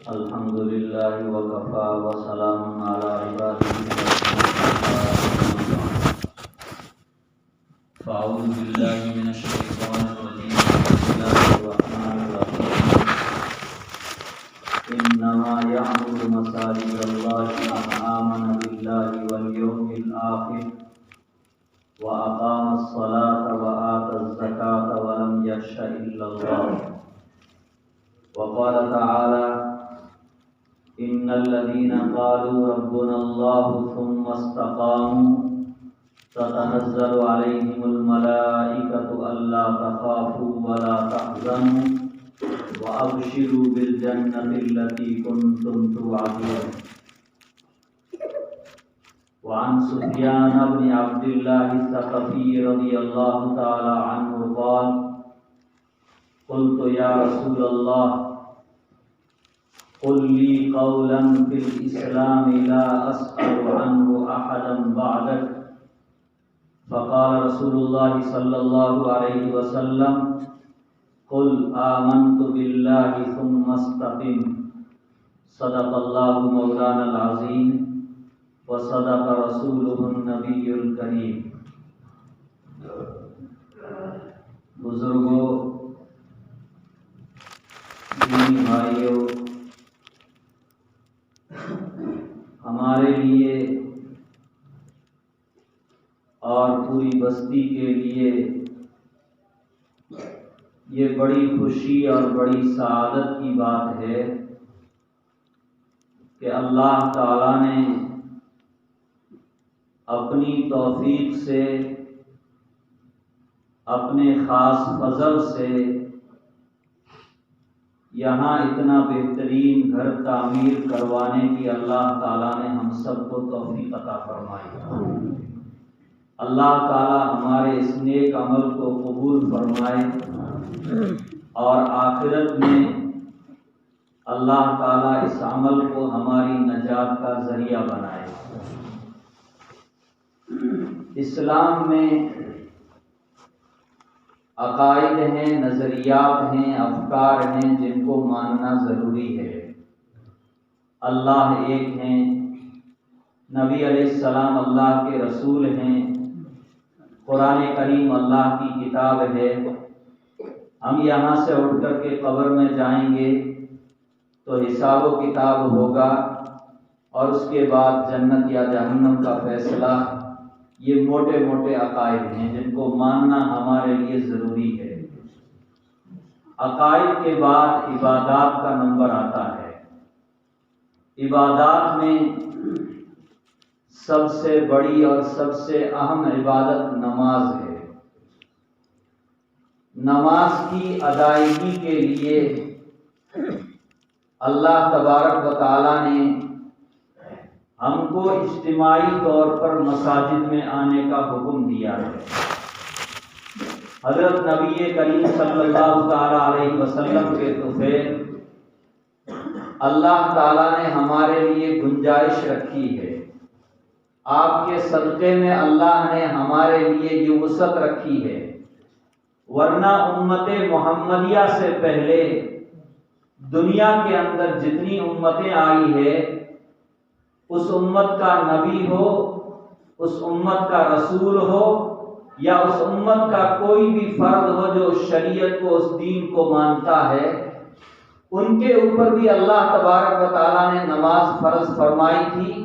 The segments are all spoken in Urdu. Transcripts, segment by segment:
الحمد لله وكفى وسلام على عباده الذين فأعوذ بالله من الشيطان الرجيم بسم الله الرحمن الرحيم إنما يعمر مساجد الله من آمن بالله واليوم الآخر وأقام الصلاة وآتى الزكاة ولم يخش إلا الله وقال تعالى إن الذين قالوا ربنا الله ثم استقاموا تتنزل عليهم الملائكة ألا تخافوا ولا تحزنوا وأبشروا بالجنة التي كنتم توعدون. وعن سفيان بن عبد الله الثقفي رضي الله تعالى عنه قال قلت يا رسول الله قل لي قولا في الإسلام لا أسأل عنه أحدا بعدك فقال رسول الله صلى الله عليه وسلم قل آمنت بالله ثم استقم. صدق الله مولانا العظيم وصدق رسوله النبي الكريم. بزرگوں، دینی بھائیوں، ہمارے لیے اور پوری بستی کے لیے یہ بڑی خوشی اور بڑی سعادت کی بات ہے کہ اللہ تعالیٰ نے اپنی توفیق سے، اپنے خاص فضل سے یہاں اتنا بہترین گھر تعمیر کروانے کی اللہ تعالیٰ نے ہم سب کو توفیق عطا فرمائی. اللہ تعالیٰ ہمارے اس نیک عمل کو قبول فرمائے اور آخرت میں اللہ تعالیٰ اس عمل کو ہماری نجات کا ذریعہ بنائے. اسلام میں عقائد ہیں، نظریات ہیں، افکار ہیں جن کو ماننا ضروری ہے. اللہ ایک ہیں، نبی علیہ السلام اللہ کے رسول ہیں، قرآن کریم اللہ کی کتاب ہے. ہم یہاں سے اٹھ کر کے قبر میں جائیں گے تو حساب و کتاب ہوگا اور اس کے بعد جنت یا جہنم کا فیصلہ. یہ موٹے موٹے عقائد ہیں جن کو ماننا ہمارے لیے ضروری ہے. عقائد کے بعد عبادات کا نمبر آتا ہے. عبادات میں سب سے بڑی اور سب سے اہم عبادت نماز ہے. نماز کی ادائیگی کے لیے اللہ تبارک و تعالیٰ نے ہم کو اجتماعی طور پر مساجد میں آنے کا حکم دیا ہے. حضرت نبی کریم صلی اللہ تعالیٰ علیہ وسلم کے طفیل اللہ تعالیٰ نے ہمارے لیے گنجائش رکھی ہے. آپ کے صدقے میں اللہ نے ہمارے لیے یہ وسعت رکھی ہے. ورنہ امت محمدیہ سے پہلے دنیا کے اندر جتنی امتیں آئی ہے، اس امت کا نبی ہو، اس امت کا رسول ہو یا اس امت کا کوئی بھی فرد ہو جو اس شریعت کو، اس دین کو مانتا ہے، ان کے اوپر بھی اللہ تبارک و تعالیٰ نے نماز فرض فرمائی تھی.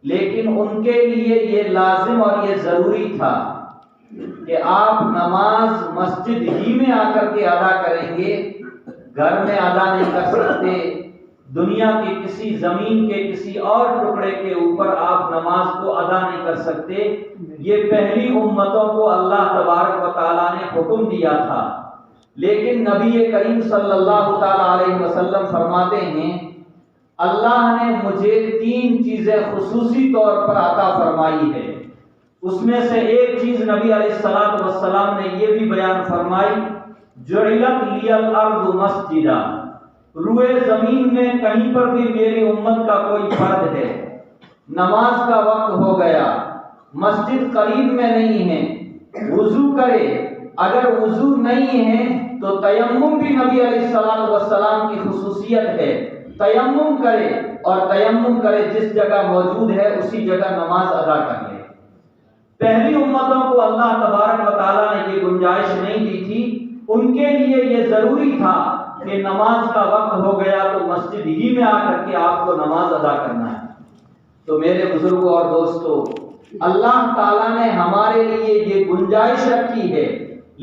لیکن ان کے لیے یہ لازم اور یہ ضروری تھا کہ آپ نماز مسجد ہی میں آ کر کے ادا کریں گے، گھر میں ادا نہیں کر سکتے. دنیا کی کسی زمین کے کسی اور ٹکڑے کے اوپر آپ نماز کو ادا نہیں کر سکتے. یہ پہلی امتوں کو اللہ تبارک و تعالیٰ نے حکم دیا تھا. لیکن نبی کریم صلی اللہ تعالیٰ علیہ وسلم فرماتے ہیں اللہ نے مجھے 3 چیزیں خصوصی طور پر عطا فرمائی ہے. اس میں سے ایک چیز نبی علیہ السلام نے یہ بھی بیان فرمائی جعلت لی الارض مسجدا. روئے زمین میں کہیں پر بھی میری امت کا کوئی فرد ہے، نماز کا وقت ہو گیا، مسجد قریب میں نہیں ہے، وضو کرے. اگر وضو نہیں ہے تو تیمم بھی نبی علیہ السلام کی خصوصیت ہے. تیمم کرے، اور تیمم کرے جس جگہ موجود ہے اسی جگہ نماز ادا کر لے۔ پہلی امتوں کو اللہ تبارک و تعالیٰ نے یہ گنجائش نہیں دی تھی، ان کے لیے یہ ضروری تھا کہ نماز کا وقت ہو گیا تو مسجد ہی میں آ کر کے آپ کو نماز ادا کرنا ہے۔ تو میرے بزرگوں اور دوستوں، اللہ تعالیٰ نے ہمارے لیے یہ گنجائش رکھی ہے،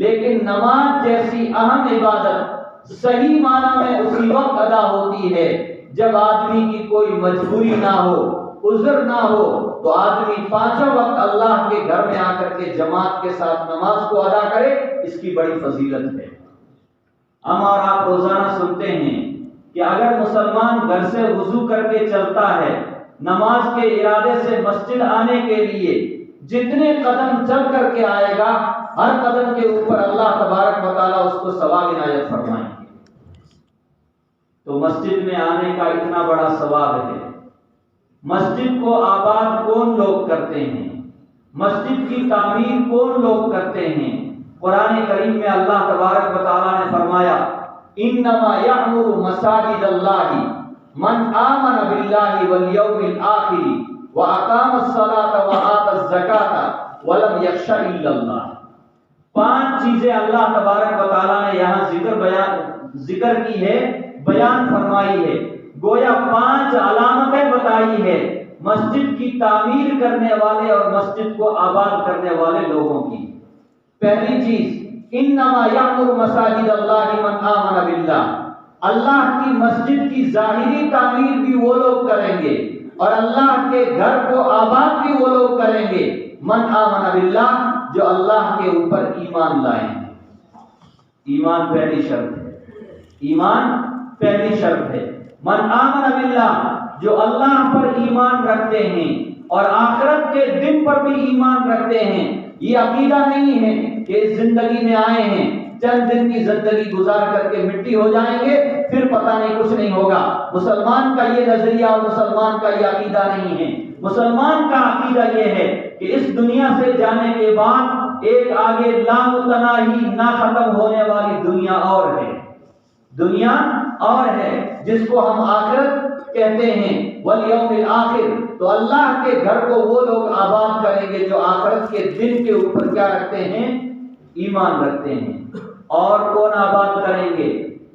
لیکن نماز جیسی اہم عبادت صحیح معنی میں اسی وقت ادا ہوتی ہے جب آدمی کی کوئی مجبوری نہ ہو، عذر نہ ہو، تو آدمی پانچوں وقت اللہ کے گھر میں آ کر کے جماعت کے ساتھ نماز کو ادا کرے، اس کی بڑی فضیلت ہے۔ ہم اور آپ روزانہ سنتے ہیں کہ اگر مسلمان گھر سے وضو کر کے چلتا ہے، نماز کے ارادے سے مسجد آنے کے لیے جتنے قدم چل کر کے آئے گا، ہر قدم کے اوپر اللہ تبارک و تعالیٰ اس کو ثواب عنایت فرمائیں گے۔ تو مسجد میں آنے کا اتنا بڑا ثواب ہے۔ مسجد کو آباد کون لوگ کرتے ہیں؟ مسجد کی تعمیر کون لوگ کرتے ہیں؟ قرآن کریم میں اللہ تبارک و تعالیٰ نے فرمایا، انما یعمر مساجد اللہ من آمن باللہ والیوم الآخر واقام الصلاۃ وآتى الزکاۃ ولم یخش الا اللہ۔ 5 چیزیں اللہ تبارک و تعالیٰ نے یہاں ذکر کی ہے، بیان فرمائی ہے، گویا 5 علامتیں بتائی ہے مسجد کی تعمیر کرنے والے اور مسجد کو آباد کرنے والے لوگوں کی۔ پہلی چیز، انما یعمر مساجد اللہ من آمن باللہ، اللہ کی مسجد کی ظاہری تعمیر بھی وہ لوگ کریں گے اور اللہ کے گھر کو آباد بھی وہ لوگ کریں گے، من آمن باللہ، جو اللہ کے اوپر ایمان لائیں۔ ایمان پہلی شرط ہے، ایمان پہلی شرط ہے۔ من آمن باللہ، جو اللہ پر ایمان رکھتے ہیں اور آخرت کے دن پر بھی ایمان رکھتے ہیں۔ یہ عقیدہ نہیں ہے کہ اس زندگی میں آئے ہیں، چند دن کی زندگی گزار کر کے مٹی ہو جائیں گے، پھر پتہ نہیں کچھ نہیں ہوگا۔ مسلمان کا یہ نظریہ اور مسلمان کا یہ عقیدہ نہیں ہے۔ مسلمان کا عقیدہ یہ ہے کہ اس دنیا سے جانے کے بعد ایک آگے لامتناہی نہ ختم ہونے والی دنیا اور ہے، دنیا اور ہے، جس کو ہم آخرت کہتے ہیں، والیوم الآخر۔ تو اللہ کے گھر کو وہ لوگ آباد کریں گے جو آخرت کے دن کے اوپر کیا رکھتے ہیں؟ ایمان رکھتے ہیں۔ اور کون آباد کریں گے؟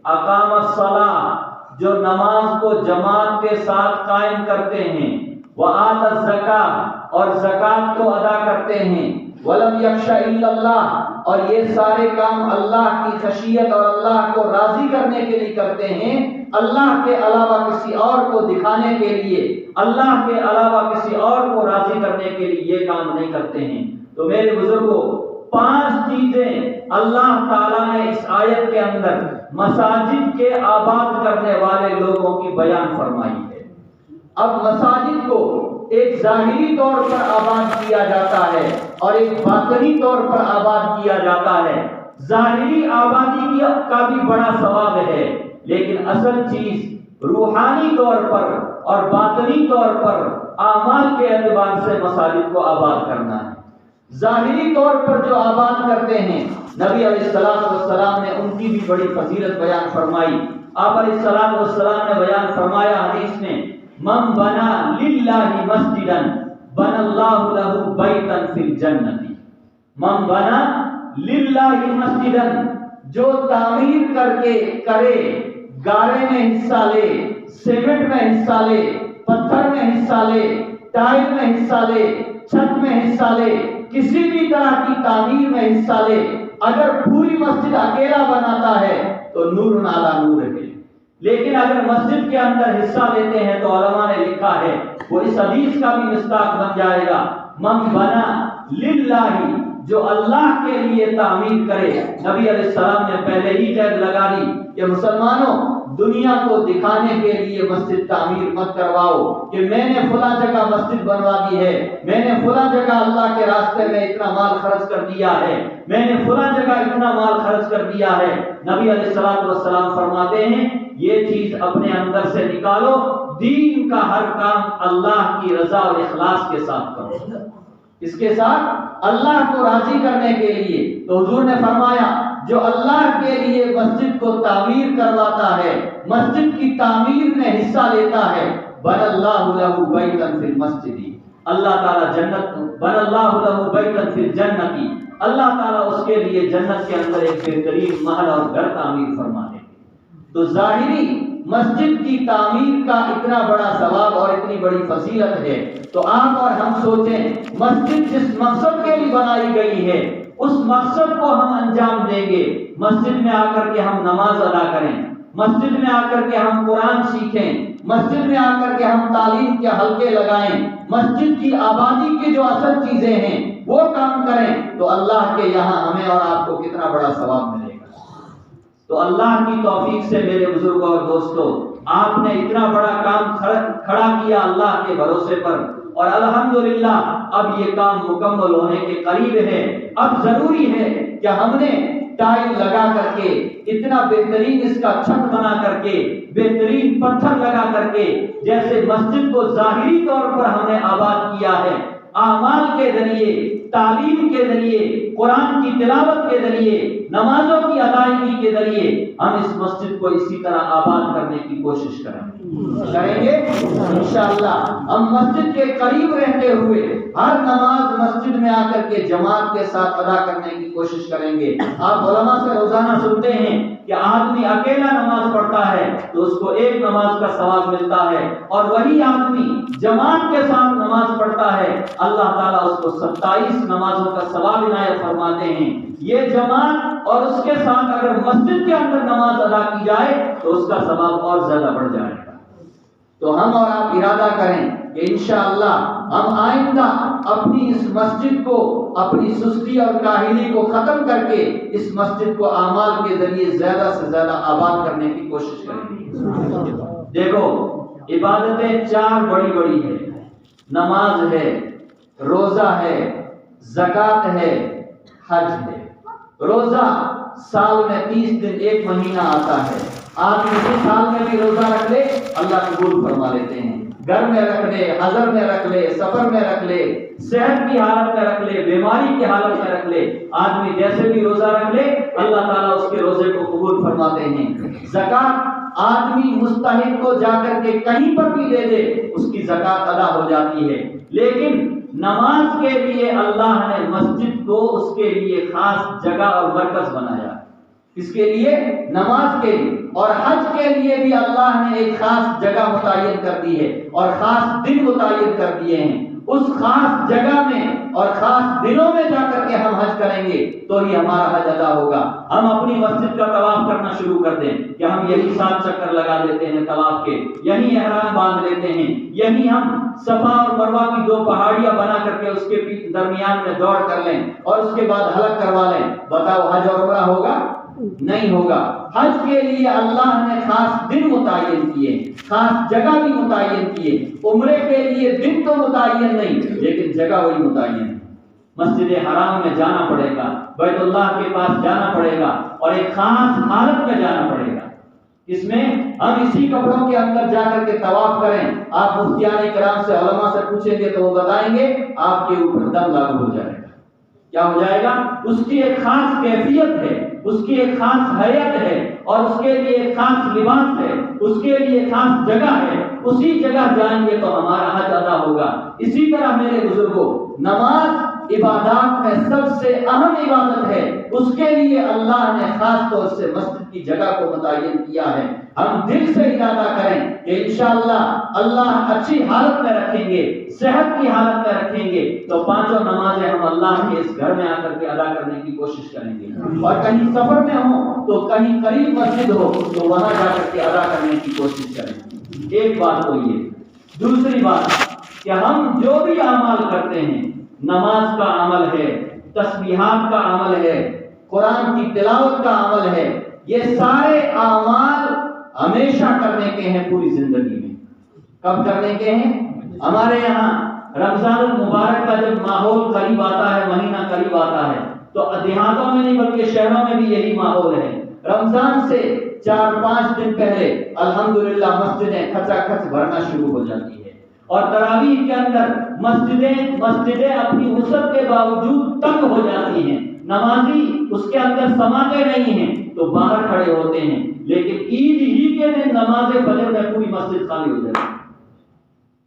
اقام الصلاۃ، جو نماز کو جماعت کے ساتھ قائم کرتے ہیں، وآت الزکاۃ، اور زکات کو ادا کرتے ہیں، ولم یخش الا اللہ، اور یہ سارے کام اللہ کی خشیت اور اللہ کو راضی کرنے کے لیے کرتے ہیں، اللہ کے علاوہ کسی اور کو دکھانے کے لیے، اللہ کے علاوہ کسی اور کو راضی کرنے کے لیے یہ کام نہیں کرتے ہیں۔ تو میرے بزرگوں، 5 چیزیں اللہ تعالیٰ نے اس آیت کے اندر مساجد کے آباد کرنے والے لوگوں کی بیان فرمائی ہے۔ اب مساجد کو ایک ظاہری طور پر آباد کیا جاتا ہے اور ایک باطنی طور پر آباد کیا جاتا ہے۔ ظاہری آبادی کا بھی بڑا ثواب ہے، لیکن اصل چیز روحانی طور پر اور باطنی طور پر اعمال کے اعتبار سے مساجد کو آباد کرنا ہے۔ ظاہری طور پر جو آباد کرتے ہیں، نبی علیہ السلام نے ان کی بھی بڑی فضیلت بیان فرمائی۔ آپ علیہ السلام نے بیان فرمایا حدیث میں، من بنا للہ مسجدا بنى اللہ لہ بیتا فی الجنۃ۔ من بنا للہ مسجدا، جو تعمیر کر کے کرے، گارے میں حصہ لے، سیمنٹ میں حصہ لے، پتھر میں حصہ لے، ٹائل میں حصہ لے، چھت میں حصہ لے، کسی بھی طرح کی تعمیر میں حصہ لے، اگر پوری مسجد اکیلا بناتا ہے تو نور علی نور ہے، لیکن اگر مسجد کے اندر حصہ لیتے ہیں تو علماء نے لکھا ہے وہ اس حدیث کا بھی مصداق بن جائے گا۔ من بنا للہ، جو اللہ کے لیے تعمیر کرے۔ نبی علیہ السلام نے پہلے ہی قید لگا دی کہ مسلمانوں، دنیا کو دکھانے کے لیے مسجد تعمیر مت کرواؤ کہ میں نے فلاں جگہ مسجد بنوا دی ہے، میں نے فلاں جگہ اللہ کے راستے میں اتنا مال خرچ کر دیا ہے، میں نے فلاں جگہ اتنا مال خرچ کر دیا ہے۔ نبی علیہ السلام فرماتے ہیں یہ چیز اپنے اندر سے نکالو، دین کا ہر کام اللہ کی رضا اور اخلاص کے ساتھ کرو، اس کے ساتھ اللہ کو راضی کرنے کے لیے۔ تو حضور نے فرمایا جو اللہ کے لیے مسجد کو تعمیر کرواتا ہے، مسجد کی تعمیر میں حصہ لیتا ہے، بن اللہ لہ بیتا فی المسجد، اللہ تعالیٰ جنت، بن اللہ لہ بیتا فی الجنت، اللہ تعالیٰ اس کے لیے جنت کے اندر ایک بہترین محل اور گھر تعمیر فرما دے۔ تو ظاہری مسجد کی تعمیر کا اتنا بڑا ثواب اور اتنی بڑی فضیلت ہے، تو آپ اور ہم سوچیں مسجد جس مقصد کے لیے بنائی گئی ہے اس مقصد کو ہم انجام دیں گے۔ مسجد میں آ کر کے ہم نماز ادا کریں، مسجد میں آ کر کے ہم قرآن سیکھیں، مسجد میں آ کر کے ہم تعلیم کے حلقے لگائیں، مسجد کی آبادی کی جو اصل چیزیں ہیں وہ کام کریں، تو اللہ کے یہاں ہمیں اور آپ کو کتنا بڑا ثواب ملے گا۔ تو اللہ کی توفیق سے میرے بزرگوں اور دوستوں، آپ نے اتنا بڑا کام کھڑا کیا اللہ کے بھروسے پر، اور الحمدللہ اب یہ کام مکمل ہونے کے قریب ہے۔ اب ضروری ہے کہ ہم نے ٹائل لگا کر کے، اتنا بہترین اس کا چھت بنا کر کے، بہترین پتھر لگا کر کے، جیسے مسجد کو ظاہری طور پر ہم نے آباد کیا ہے، اعمال کے ذریعے، تعلیم کے ذریعے، قرآن کی تلاوت کے ذریعے، نمازوں کی ادائیگی کے ذریعے ہم اس مسجد کو اسی طرح آباد کرنے کی کوشش کریں گے انشاءاللہ۔ ہم مسجد کے قریب رہتے ہوئے ہر نماز مسجد میں آ کر کے جماعت کے ساتھ ادا کرنے کی کوشش کریں گے۔ آپ علماء سے روزانہ سنتے ہیں کہ آدمی اکیلا نماز پڑھتا ہے تو اس کو ایک نماز کا ثواب ملتا ہے، اور وہی آدمی جماعت کے ساتھ نماز پڑھتا ہے اللہ تعالیٰ اس کو 27 نمازوں کا ثواب عنایت فرماتے ہیں۔ یہ جماعت اور اس کے ساتھ اگر مسجد کے اندر نماز ادا کی جائے تو اس کا ثواب اور زیادہ بڑھ جائے گا۔ تو ہم اور آپ ارادہ کریں کہ انشاءاللہ ہم آئندہ اپنی اس مسجد کو، اپنی سستی اور کاہلی کو ختم کر کے اس مسجد کو اعمال کے ذریعے زیادہ سے زیادہ آباد کرنے کی کوشش کریں گے۔ دیکھو عبادتیں 4 بڑی بڑی ہیں، نماز ہے، روزہ ہے، زکوٰۃ ہے، حج ہے۔ روزہ سال میں 30 دن، 1 مہینہ آتا ہے، آپ اسی سال میں بھی روزہ رکھ لے اللہ قبول فرما لیتے ہیں۔ گھر میں رکھ لے، حضر میں رکھ لے، سفر میں رکھ لے، صحت کی حالت میں رکھ لے، بیماری کی حالت میں رکھ لے، آدمی جیسے بھی روزہ رکھ لے اللہ تعالیٰ اس کے روزے کو قبول فرماتے ہیں۔ زکوٰۃ آدمی مستحق کو جا کر کے کہیں پر بھی دے دے اس کی زکوٰۃ ادا ہو جاتی ہے، لیکن نماز کے لیے اللہ نے مسجد کو اس کے لیے خاص جگہ اور مرکز بنایا۔ اس کے لیے نماز کے لیے، اور حج کے لیے بھی اللہ نے ایک خاص جگہ متعین کر دی ہے اور خاص دن متعین کر دیے ہیں۔ اس خاص جگہ میں اور خاص دنوں میں جا کر کے ہم حج کریں گے تو ہی ہمارا حج ادا ہوگا۔ ہم اپنی مسجد کا طواف کرنا شروع کر دیں کہ ہم یہی 7 چکر لگا دیتے ہیں طواف کے، یہی احرام باندھ لیتے ہیں، یہی ہم صفا اور مروہ کی 2 پہاڑیاں بنا کر کے اس کے درمیان میں دوڑ کر لیں اور اس کے بعد حلق کروا لیں۔ بتاؤ حج اور عمرہ ہوگا؟ نہیں ہوگا۔ حج کے لیے اللہ نے خاص دن متعین کیے، خاص جگہ بھی متعین کیے۔ عمرے کے لیے دن تو متعین نہیں لیکن جگہ وہی متعین ہے۔ مسجد حرام میں جانا پڑے گا، بیت اللہ کے پاس جانا پڑے گا اور ایک خاص حالت میں جانا پڑے گا۔ اس میں ہم اسی کپڑوں کے اندر جا کر کے طواف کریں۔ آپ مفتیان کرام سے، علماء سے پوچھیں گے تو وہ بتائیں گے آپ کے اوپر دم لاگو ہو جائے گا۔ کیا ہو جائے گا؟ اس کی ایک خاص کیفیت ہے، اس کی ایک خاص حیت ہے، اور اس کے لیے ایک خاص لباس ہے، اس کے لیے خاص جگہ ہے۔ اسی جگہ جائیں گے تو ہمارا حج ادا ہوگا۔ اسی طرح میرے بزرگوں، نماز عبادات میں سب سے اہم عبادت ہے، اس کے لیے اللہ نے خاص طور سے مسجد کی جگہ کو متعین کیا ہے۔ ہم دل سے ارادہ کریں کہ انشاءاللہ اللہ اچھی حالت میں رکھیں گے، صحت کی حالت میں رکھیں گے تو 5 نمازیں ہم اللہ کے اس گھر میں آ کر کے ادا کرنے کی کوشش کریں گے، اور کہیں سفر میں ہوں تو کہیں قریب مسجد ہو تو وہاں جا کر کے ادا کرنے کی کوشش کریں گے۔ ایک بات تو یہ۔ دوسری بات کہ ہم جو بھی اعمال کرتے ہیں، نماز کا عمل ہے، تسبیحات کا عمل ہے، قرآن کی تلاوت کا عمل ہے، یہ سارے اعمال ہمیشہ کرنے کے ہیں پوری زندگی میں۔ کب کرنے کے ہیں؟ ہمارے یہاں رمضان المبارک کا جب ماحول قریب آتا ہے، مہینہ قریب آتا ہے، تو دیہاتوں میں نہیں بلکہ شہروں میں بھی یہی ماحول ہے۔ رمضان سے 4-5 دن پہلے الحمدللہ مسجدیں کھچا کھچ بھرنا شروع ہو جاتی ہے، اور تراویح کے اندر مسجدیں اپنی وسعت کے باوجود تنگ ہو جاتی ہیں، نمازی اس کے اندر سماتے نہیں ہیں تو باہر کھڑے ہوتے ہیں، لیکن عید ہی کے دن نماز فجر میں پوری مسجد خالی ہو جاتی ہے۔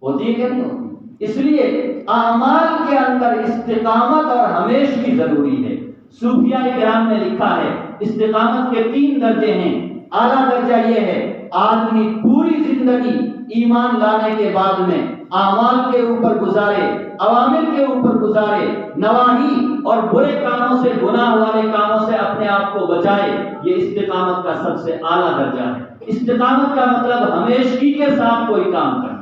ہوتی ہے کہ نہیں ہوتی؟ اس لیے اعمال کے اندر استقامت اور ہمیشگی ضروری ہے۔ صوفیاء کرام نے لکھا ہے استقامت کے 3 درجے ہیں۔ اعلیٰ درجہ یہ ہے آدمی پوری زندگی ایمان لانے کے بعد میں اعمال کے اوپر گزارے، اوامر کے اوپر گزارے، نواہی اور برے کاموں سے، گناہ والے کاموں سے اپنے آپ کو بچائے۔ یہ استقامت کا سب سے اعلیٰ درجہ ہے۔ استقامت کا مطلب ہمیشگی کے ساتھ کوئی کام کرنا۔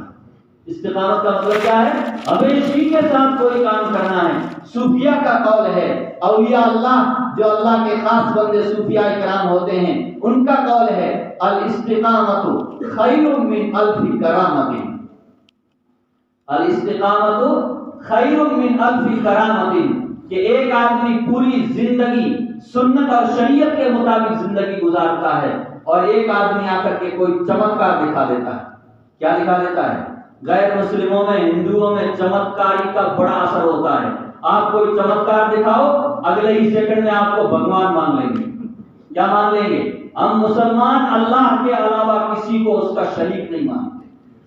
استقامت کا مطلب کیا ہے؟ ہمیشگی کے ساتھ کوئی کام کرنا ہے۔ صوفیاء کا قول ہے، اولیاء اللہ جو اللہ کے خاص بندے صوفیاء کرام ہوتے ہیں، ان کا قول ہے الاستقامت خیر من الف کرامت۔ الاستقامت خیر من الف کرامت، کہ ایک آدمی پوری زندگی سنت اور شریعت کے مطابق زندگی گزارتا ہے اور ایک آدمی آ کر کے کوئی چمتکار دکھا دیتا ہے۔ کیا دکھا دیتا ہے؟ غیر مسلموں میں، ہندوؤں میں چمتکاری کا بڑا اثر ہوتا ہے۔ آپ کوئی چمتکار دکھاؤ، اگلے ہی سیکنڈ میں آپ کو بھگوان مان لیں گے۔ کیا مان لیں گے؟ ہم مسلمان اللہ کے علاوہ کسی کو اس کا شریک نہیں مانتے۔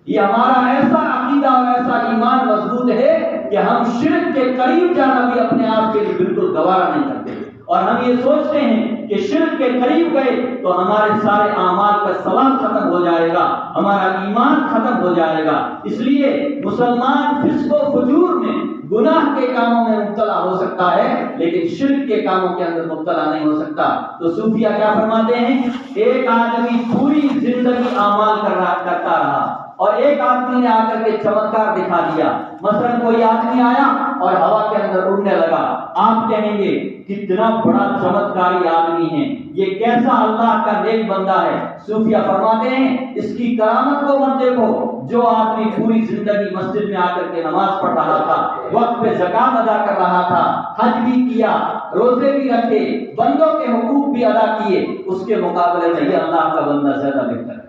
یہ ہمارا ایسا عقیدہ اور ایسا ایمان مضبوط ہے کہ ہم شرک کے قریب جانا بھی اپنے آپ کے لیے بالکل گوارا نہیں کرتے، اور ہم یہ سوچتے ہیں کہ شرک کے قریب گئے تو ہمارے سارے اعمال کا ثواب ختم ہو جائے گا، ہمارا ایمان ختم ہو جائے گا۔ اس لیے مسلمان فسق و فجور میں، گناہ کے کاموں میں مبتلا ہو سکتا ہے، لیکن شرک کے کاموں کے اندر مبتلا نہیں ہو سکتا۔ تو صوفیاء کیا فرماتے ہیں؟ ایک آدمی پوری زندگی اعمال کرتا رہا اور ایک آدمی نے آ کر کے چمتکار دکھا دیا۔ مثلا کوئی آدمی آیا اور ہوا کے اندر اڑنے لگا، آپ کہیں گے کتنا بڑا چمتکاری آدمی ہے، یہ کیسا اللہ کا نیک بندہ ہے۔ صوفیاء فرماتے ہیں اس کی کرامت کو مت دیکھو، جو آدمی پوری زندگی مسجد میں آ کر کے نماز پڑھ رہا تھا، وقت پہ زکات ادا کر رہا تھا، حج بھی کیا، روزے بھی رکھے، بندوں کے حقوق بھی ادا کیے، اس کے مقابلے میں یہ اللہ کا بندہ زیادہ بہتر ہے۔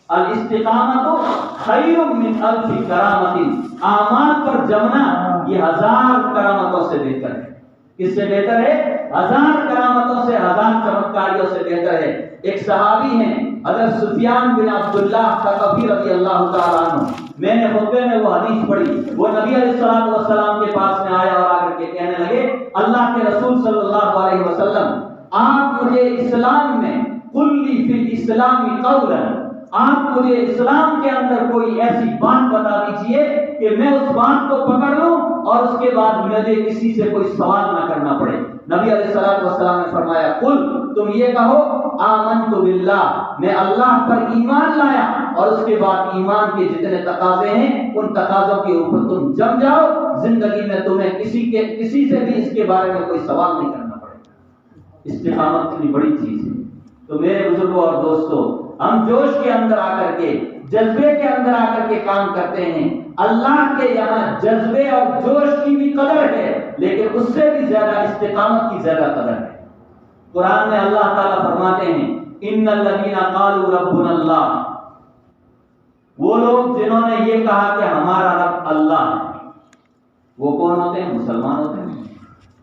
الاستقامت خیر من الف کرامت، اعمال پر جمنا یہ 1000 کرامتوں سے بہتر ہے۔ کس سے بہتر ہے؟ 1000 کرامتوں سے، 1000 چمتکاریوں سے بہتر ہے۔ ایک صحابی ہیں حضرت سفیان بن عبداللہ ثقفی رضی اللہ تعالیٰ عنہ، میں نے خطبے میں وہ حدیث پڑھی، وہ نبی علیہ الصلوۃ والسلام کے پاس میں آیا اور آ کر کے کہنے لگے اللہ کے رسول صلی اللہ علیہ وسلم، آپ مجھے اسلام میں قل لی فی الاسلام قولا، آپ مجھے اسلام کے اندر کوئی ایسی بات بتا دیجئے کہ میں اس بات کو پکڑ لوں اور اس کے بعد مجھے کسی سے کوئی سوال نہ کرنا پڑے۔ نبی علیہ الصلوۃ والسلام نے فرمایا قل، تم یہ کہو آمنت باللہ، میں اللہ پر ایمان لایا، اور اس کے بعد ایمان کے جتنے تقاضے ہیں ان تقاضوں کے اوپر تم جم جاؤ، زندگی میں تمہیں کسی سے بھی اس کے بارے میں کوئی سوال نہیں کرنا پڑے گا۔ استقامت اتنی بڑی چیز ہے۔ تو میرے بزرگوں اور دوستوں، ہم جوش کے اندر آ کر کے، جذبے کے اندر آ کر کے کام کرتے ہیں۔ اللہ کے یہاں جذبے اور جوش کی بھی قدر ہے، لیکن اس سے بھی زیادہ استقامت کی زیادہ قدر ہے۔ قرآن میں اللہ تعالیٰ فرماتے ہیں ان الذین قالوا ربنا اللہ، وہ لوگ جنہوں نے یہ کہا کہ ہمارا رب اللہ ہے، وہ کون ہوتے ہیں؟ مسلمان ہوتے ہیں۔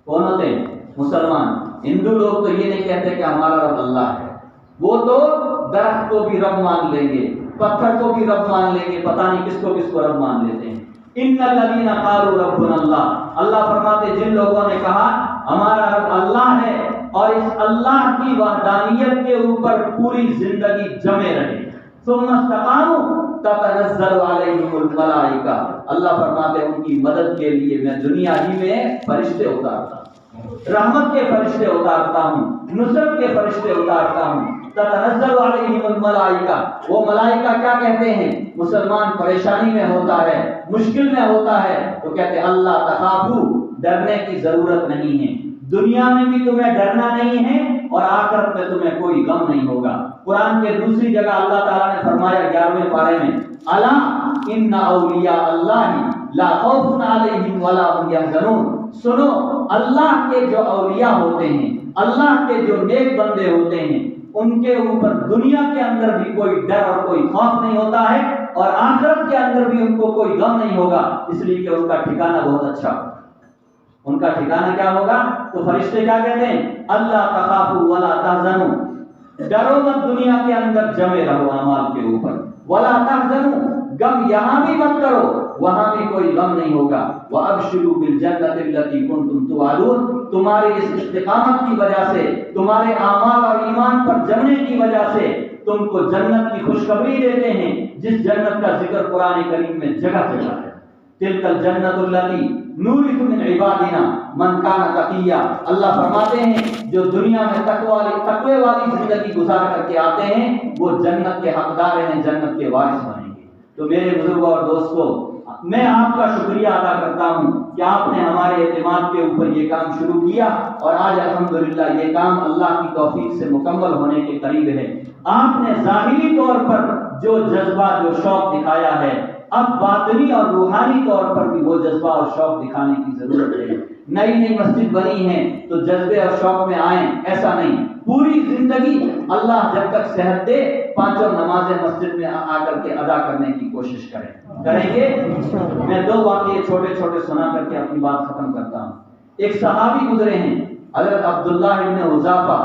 کون ہوتے ہیں؟ مسلمان۔ ہندو لوگ تو یہ نہیں کہتے کہ ہمارا رب اللہ ہے، وہ تو درخت کو بھی رب مان لیں گے، پتھر کو بھی رب مان لیں گے، پتہ نہیں کس کو رب مان لیتے ہیں۔ ان الذین قالوا ربنا اللہ، اللہ فرماتے جن لوگوں نے کہا ہمارا رب اللہ ہے اور اس اللہ کی وحدانیت کے اوپر پوری زندگی جمے رہے، ثم استقاموا تتنزل علیہم الملائکہ، اللہ فرماتے ان کی مدد کے لیے میں دنیا ہی میں فرشتے اتارتا ہوں، رحمت کے فرشتے اتارتا ہوں، نصرت کے فرشتے اتارتا ہوں۔ تتنزل علیہم الملائکہ، وہ ملائکہ کیا کہتے ہیں؟ مسلمان پریشانی میں ہوتا ہے، مشکل میں ہوتا ہے تو کہتے ہیں اللہ تخافوا، ڈرنے کی ضرورت نہیں ہے، دنیا میں بھی تمہیں ڈرنا نہیں ہے اور آخرت میں تمہیں کوئی غم نہیں ہوگا۔ قرآن کے دوسری جگہ اللہ تعالیٰ نے فرمایا 11ویں پارے میں الا ان اولیاء اللہ لا خوف علیہم ولا هم يحزنون، سنو اللہ کے جو اولیاء ہوتے ہیں، اللہ کے جو نیک بندے ہوتے ہیں، ان کے اوپر دنیا کے اندر بھی کوئی ڈر اور کوئی خوف نہیں ہوتا ہے اور آخرت کے اندر بھی ان کو کوئی غم نہیں ہوگا، اس لیے کہ ان کا ٹھکانہ بہت اچھا ہوگا۔ ان کا ٹھکانہ کیا ہوگا؟ تو فرشتے کیا کہتے ہیں؟ اللہ تخافوا ولا تحزنوا، ڈرو مت دنیا کے اندر جمے رہو اعمال کے اوپر، ولا تحزنوا، غم یہاں بھی مت کرو، وہاں بھی کوئی غم نہیں ہوگا، وابشروا بالجنۃ التي كنتم توعدون، تمہاری اس استقامت کی وجہ سے، تمہارے اعمال اور ایمان پر جمنے کی وجہ سے تم کو جنت کی خوشخبری دیتے ہیں، جس جنت کا ذکر قرآن کریم میں جگہ جگہ ہے۔ تلک الجنۃ التي نورث من عبادنا من کان تقیا، اللہ فرماتے ہیں جو دنیا میں تقوی والی زندگی گزار کر کے آتے ہیں وہ جنت کے حقدار ہیں، جنت کے وارث بنیں گے۔ تو میرے بزرگوں اور دوستوں، میں آپ کا شکریہ ادا کرتا ہوں کہ آپ نے ہمارے اعتماد کے اوپر یہ کام شروع کیا، اور آج الحمدللہ یہ کام اللہ کی توفیق سے مکمل ہونے کے قریب ہے۔ آپ نے ظاہری طور پر جو جذبہ، جو شوق دکھایا ہے، اب باطنی اور روحانی طور پر بھی وہ جذبہ اور شوق دکھانے کی ضرورت ہے۔ نئی نئی مسجد بنی ہے تو جذبے اور شوق میں آئیں، ایسا نہیں، پوری زندگی اللہ جب تک صحت دے پانچوں نمازیں مسجد میں آ کر کے ادا کرنے کی کوشش کریں گے۔ میں دو واقعے چھوٹے چھوٹے سنا کر کے اپنی بات ختم کرتا ہوں۔ ایک صحابی گزرے ہیں، حضرت عبداللہ ابن حذافہ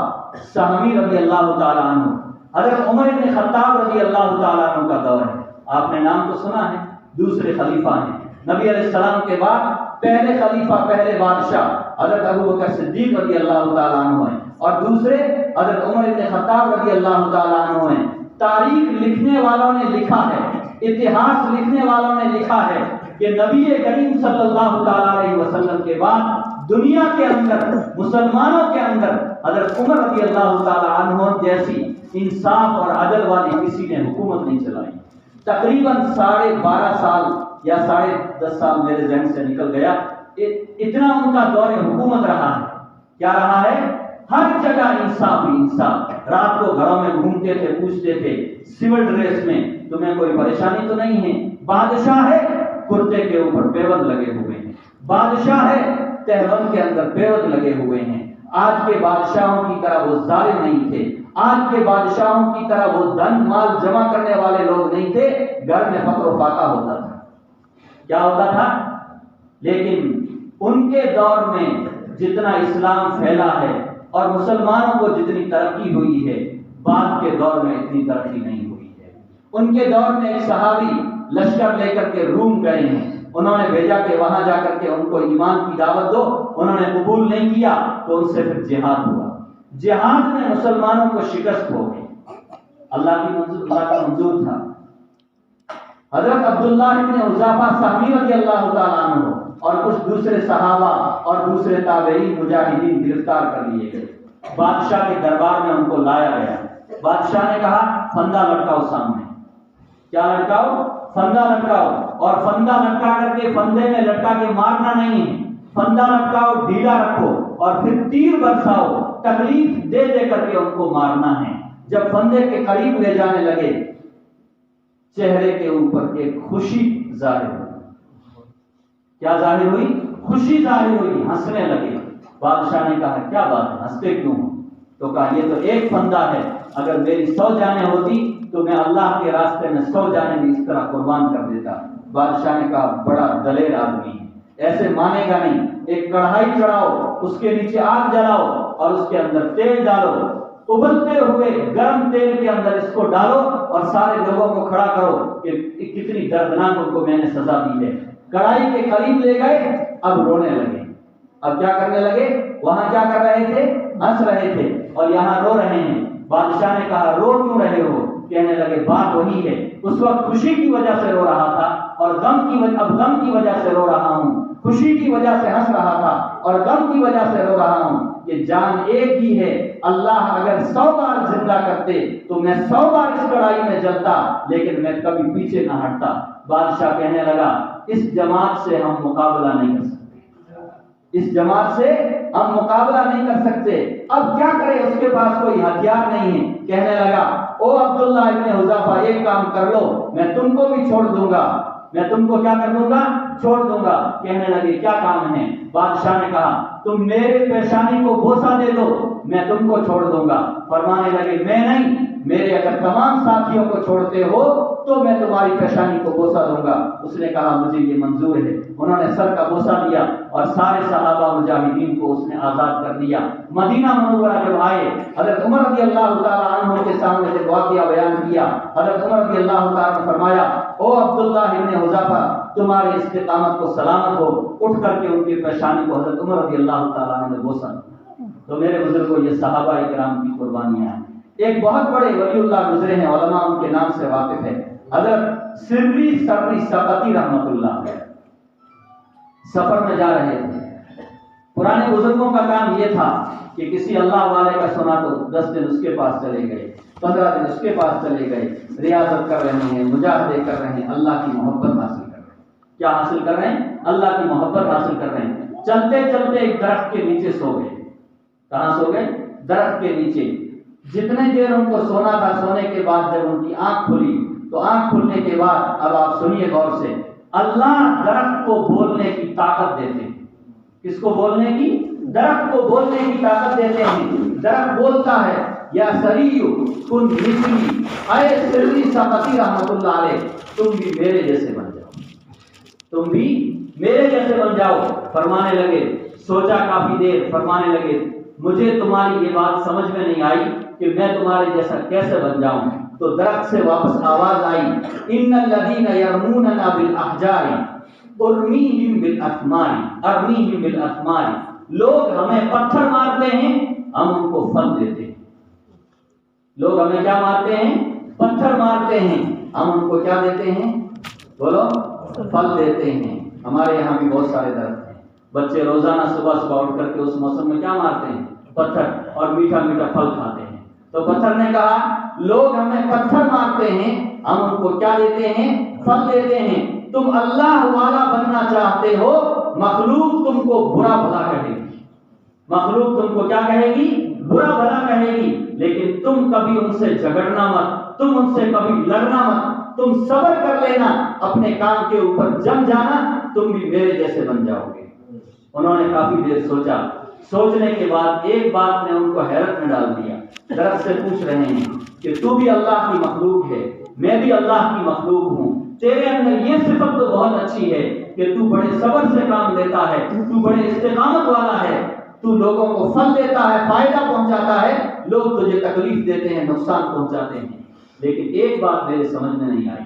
سہمی رضی اللہ تعالیٰ عنہ، حضرت عمر ابن خطاب رضی اللہ تعالیٰ عنہ کا دور ہے، آپ نے نام تو سنا ہے، دوسرے خلیفہ ہیں نبی علیہ السلام کے بعد، پہلے خلیفہ، پہلے بادشاہ حضرت ابوبکر صدیق رضی اللہ تعالیٰ عنہ ہیں، اور دوسرے حضرت عمر ابن خطاب رضی اللہ تعالیٰ عنہ ہیں۔ تاریخ لکھنے والوں نے لکھا ہے، اتہاس لکھنے والوں نے لکھا ہے کہ نبی کریم صلی اللہ تعالیٰ علیہ وسلم کے بعد دنیا کے اندر، مسلمانوں کے اندر حضرت عمر رضی اللہ تعالیٰ عنہ جیسی انصاف اور عدل والی کسی نے حکومت نہیں چلائی۔ تقریباً 12.5 سال یا 10.5 سال میرے ذہن سے نکل گیا، اتنا ان کا دور حکومت رہا ہے۔ کیا رہا ہے؟ ہر جگہ انصاف ہی انصاف۔ رات کو گھروں میں گھومتے تھے، پوچھتے تھے سول ڈریس میں تمہیں کوئی پریشانی تو نہیں ہے؟ بادشاہ ہے، کرتے کے اوپر پیوند لگے ہوئے ہیں، بادشاہ ہے، تہبند کے اندر پیوند لگے ہوئے ہیں۔ آج کے بادشاہوں کی طرح وہ ظالم نہیں تھے، آج کے بادشاہوں کی طرح وہ دھن مال جمع کرنے والے لوگ نہیں تھے، گھر میں فقر و فاقہ ہوتا تھا۔ کیا ہوتا تھا؟ لیکن ان کے دور میں جتنا اسلام پھیلا ہے اور مسلمانوں کو جتنی ترقی ہوئی ہے، بعد کے دور میں اتنی ترقی نہیں ہوئی ہے۔ ان کے دور میں ایک صحابی لشکر لے کر کے روم گئے ہیں، انہوں نے بھیجا کہ وہاں جا کر کے ان کو ایمان کی دعوت دو، انہوں نے قبول نہیں کیا تو ان سے پھر جہاد ہوا۔ جہاد میں مسلمانوں کو شکست ہو گئی، اللہ کا منظور تھا۔ حضرت عبداللہ ابن حذافہ سہمی رضی اللہ تعالیٰ عنہ اور کچھ دوسرے صحابہ اور دوسرے تابعین مجاہدین گرفتار کر لیے گئے، بادشاہ کے دربار میں ان کو لایا گیا۔ بادشاہ نے کہا پھندا لٹکاؤ سامنے۔ کیا لٹکاؤ؟ پھندا لٹکاؤ، اور پھندا لٹکا کر کے پھندے میں لٹکا کے مارنا نہیں ہے، پھندا لٹکاؤ، ڈھیلا رکھو اور پھر تیر برساؤ، تکلیف دے دے کر کے ان کو مارنا ہے۔ جب پھندے کے قریب لے جانے لگے، چہرے کے اوپر ایک خوشی ظاہر ہوئی۔ کیا ظاہر ہوئی؟ خوشی ظاہر ہوئی، ہنسنے لگے۔ بادشاہ نے کہا کیا بات ہے، ہنستے کیوں ہو؟ تو کہا یہ تو ایک پھندا ہے، اگر میری 100 جانیں ہوتی تو میں اللہ کے راستے میں 100 جانیں بھی اس طرح قربان کر دیتا۔ بادشاہ نے کہا بڑا دلیر آدمی ہے، ایسے مانے گا نہیں۔ ایک کڑھائی چڑھاؤ، اس کے نیچے آگ جلاؤ اور اس کے اندر تیل ڈالو، ابلتے ہوئے گرم تیل کے اندر اس کو ڈالو اور سارے لوگوں کو کھڑا کرو کہ کتنی دردناک ان کو میں نے سزا دی ہے۔ کڑھائی کے قریب لے گئے، اب رونے لگے۔ اب کیا کرنے لگے؟ وہاں کیا کر رہے تھے؟ ہنس رہے تھے، اور یہاں رو رہے ہیں۔ بادشاہ نے کہا رو کیوں رہے ہو؟ کہنے لگے بات وہی ہے، اس وقت خوشی کی وجہ سے رو رہا تھا اور اب غم کی وجہ سے رو رہا ہوں۔ خوشی کی وجہ سے ہنس رہا تھا اور غم کی وجہ سے رو رہا ہوں۔ یہ جان ایک ہی ہے، اللہ اگر 100 بار زندہ کرتے تو میں 100 بار اس کڑائی میں جلتا، لیکن میں کبھی پیچھے نہ ہٹتا۔ بادشاہ کہنے لگا اس جماعت سے ہم مقابلہ نہیں کر سکتے، اس جماعت سے ہم مقابلہ نہیں کر سکتے، اب کیا کرے؟ اس کے پاس کوئی ہتھیار نہیں ہے۔ کہنے لگا او عبداللہ ابن حذافہ ایک کام کر لو، میں تم کو بھی چھوڑ دوں گا، میں تم کو کیا کر دوں گا؟ چھوڑ دوں گا۔ کہنے لگے کیا کام ہے؟ بادشاہ نے کہا تم میرے پیشانی کو بوسہ دے دو، میں تم کو چھوڑ دوں گا۔ فرمانے لگے میں نہیں، میرے اگر تمام ساتھیوں کو چھوڑتے ہو تو میں تمہاری پیشانی کو بوسہ دوں گا۔ اس نے کہا مجھے یہ منظور ہے۔ انہوں نے سر کا بوسہ دیا اور سارے صحابہ مجاہدین کو اس نے آزاد کر دیا۔ مدینہ منورہ جب آئے، حضرت عمر رضی اللہ تعالیٰ عنہ کے سامنے جب واقعہ بیان کیا، حضرت عمر رضی اللہ تعالیٰ نے فرمایا او عبداللہ ابن حذیفہ تمہاری استقامت کو سلامت ہو۔ اٹھ کر کے ان کی پیشانی کو حضرت عمر رضی اللہ تعالیٰ عنہ نے بوسہ دیا۔ تو میرے بزرگوں یہ صحابہ کرام کی قربانیاں ہیں۔ ایک بہت بڑے ولی اللہ گزرے ہیں، علماء ان کے نام سے واقف ہے، حضرت سری سقطی رحمۃ اللہ علیہ۔ سفر میں جا رہے تھے، پرانے بزرگوں کا کام یہ تھا کہ کسی اللہ والے کا سنا تو 10 دن اس کے پاس چلے گئے، 15 دن اس کے پاس چلے گئے، ریاضت کر رہے ہیں، مجاہدے کر رہے ہیں، اللہ کی محبت حاصل کر رہے ہیں۔ کیا حاصل کر رہے ہیں؟ اللہ کی محبت حاصل کر رہے ہیں۔ چلتے چلتے ایک درخت کے نیچے سو گئے۔ کہاں سو گئے؟ درخت کے نیچے۔ جتنے دیر ان کو سونا تھا، سونے کے بعد جب ان کی آنکھ کھلی تو آنکھ کھلنے کے بعد اب آپ سنیے غور سے، اللہ درخت کو بولنے کی طاقت دیتے ہیں۔ کس کو بولنے کی؟ درخت کو بولنے کی طاقت دیتے ہیں۔ درخت بولتا ہے یا سریو کن مثلی، اے سری سقطی رحمۃ اللہ علیہ تم بھی میرے جیسے بن جاؤ، تم بھی میرے جیسے بن جاؤ۔ فرمانے لگے، سوچا کافی دیر، فرمانے لگے مجھے تمہاری یہ بات سمجھ میں نہیں آئی کہ میں تمہارے جیسا کیسے بن جاؤں۔ تو درخت سے واپس آواز آئی، ان الذین یرموننا بالاحجار ارمیہم بالاثمار، لوگ ہمیں پتھر مارتے ہیں، ہم ان کو پھل دیتے ہیں۔ لوگ ہمیں کیا مارتے ہیں؟ پتھر مارتے ہیں، ہم ان کو کیا دیتے ہیں؟ بولو، پھل دیتے ہیں۔ ہمارے یہاں بھی بہت سارے درخت ہیں، بچے روزانہ صبح صبح اٹھ کر کے اس موسم میں کیا مارتے ہیں؟ پتھر، اور میٹھا میٹھا پھل کھاتے ہیں۔ تو پتھر نے کہا لوگ ہمیں پتھر مارتے ہیں، ہم ان کو کیا دیتے ہیں؟ پھل دیتے ہیں۔ تم اللہ والا بننا چاہتے ہو، مخلوق تم کو برا بھلا کہے گی، مخلوق تم کو کیا کہے گی؟ برا بھلا کہے گی، لیکن تم کبھی ان سے جھگڑنا مت، تم ان سے کبھی لڑنا مت، تم صبر کر لینا، اپنے کام کے اوپر جم جانا، تم بھی میرے جیسے بن جاؤ گے۔ انہوں نے کافی دیر سوچا، سوچنے کے بعد ایک بات نے ان کو حیرت میں ڈال دیا۔ درخت سے پوچھ رہے ہیں کہ تو بھی اللہ کی مخلوق ہے، میں بھی اللہ کی مخلوق ہوں، تیرے اندر یہ صفت تو بہت اچھی ہے کہ تو بڑے صبر سے کام لیتا ہے، تو بڑے استقامت والا ہے، تو لوگوں کو پھل دیتا ہے، فائدہ پہنچاتا ہے، لوگ تجھے تکلیف دیتے ہیں، نقصان پہنچاتے ہیں، لیکن ایک بات میرے سمجھ میں نہیں آئی،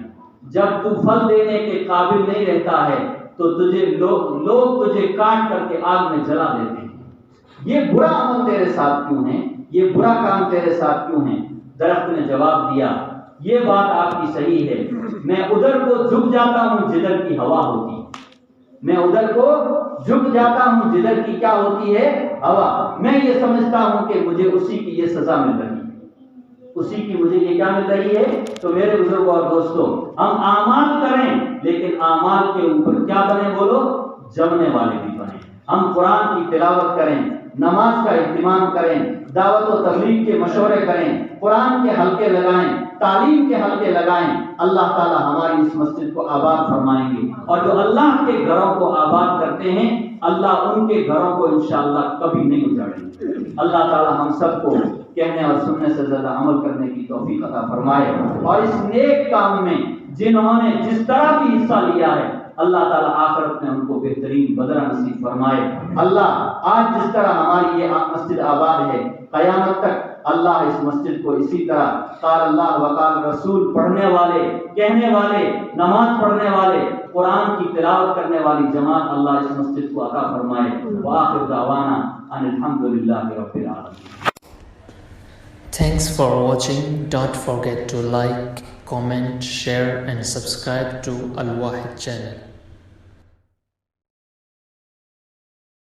جب تو پھل دینے کے قابل نہیں رہتا ہے تو تجھے لوگ تجھے کاٹ کر کے آگ میں جلا دیتے ہیں، یہ برا عمل تیرے ساتھ کیوں ہے؟ یہ برا کام تیرے ساتھ کیوں ہے؟ درخت نے جواب دیا، یہ بات آپ کی صحیح ہے، میں ادھر کو جھک جاتا ہوں جدھر کی ہوا ہوتی ہے، میں ادھر کو جھک جاتا ہوں جدھر کی کیا ہوتی ہے؟ ہوا۔ میں یہ سمجھتا ہوں کہ مجھے اسی کی یہ سزا مل رہی ہے، اسی کی مجھے یہ کیا مل رہی ہے۔ تو میرے بزرگوں اور دوستوں، ہم اعمال کریں لیکن اعمال کے اوپر کیا بنے؟ بولو، جمنے والے بھی بنیں۔ ہم قرآن کی تلاوت کریں، نماز کا اہتمام کریں، دعوت و تبلیغ کے مشورے کریں، قرآن کے حلقے لگائیں، تعلیم کے حلقے لگائیں، اللہ تعالی ہماری اس مسجد کو آباد فرمائیں گے، اور جو اللہ کے گھروں کو آباد کرتے ہیں اللہ ان کے گھروں کو انشاءاللہ کبھی نہیں اجاڑیں گے۔ اللہ تعالی ہم سب کو کہنے اور سننے سے زیادہ عمل کرنے کی توفیق عطا فرمائے، اور اس نیک کام میں جنہوں نے جس طرح بھی حصہ لیا ہے اللہ تعالیٰ آخرت میں ان کو بہترین بدلہ نصیب فرمائے۔ اللہ آج جس طرح ہماری یہ مسجد آباد ہے، قیامت تک اللہ اس مسجد کو اسی طرح قال اللہ وقال رسول پڑھنے والے، کہنے والے، نماز پڑھنے والے، قرآن کی تلاوت کرنے والی جماعت اللہ اس مسجد کو عطا فرمائے۔ وآخر دعوانا ان الحمدللہ رب العالمین۔ Thanks for watching. Don't forget to like, comment, share and subscribe to Al Wahid channel.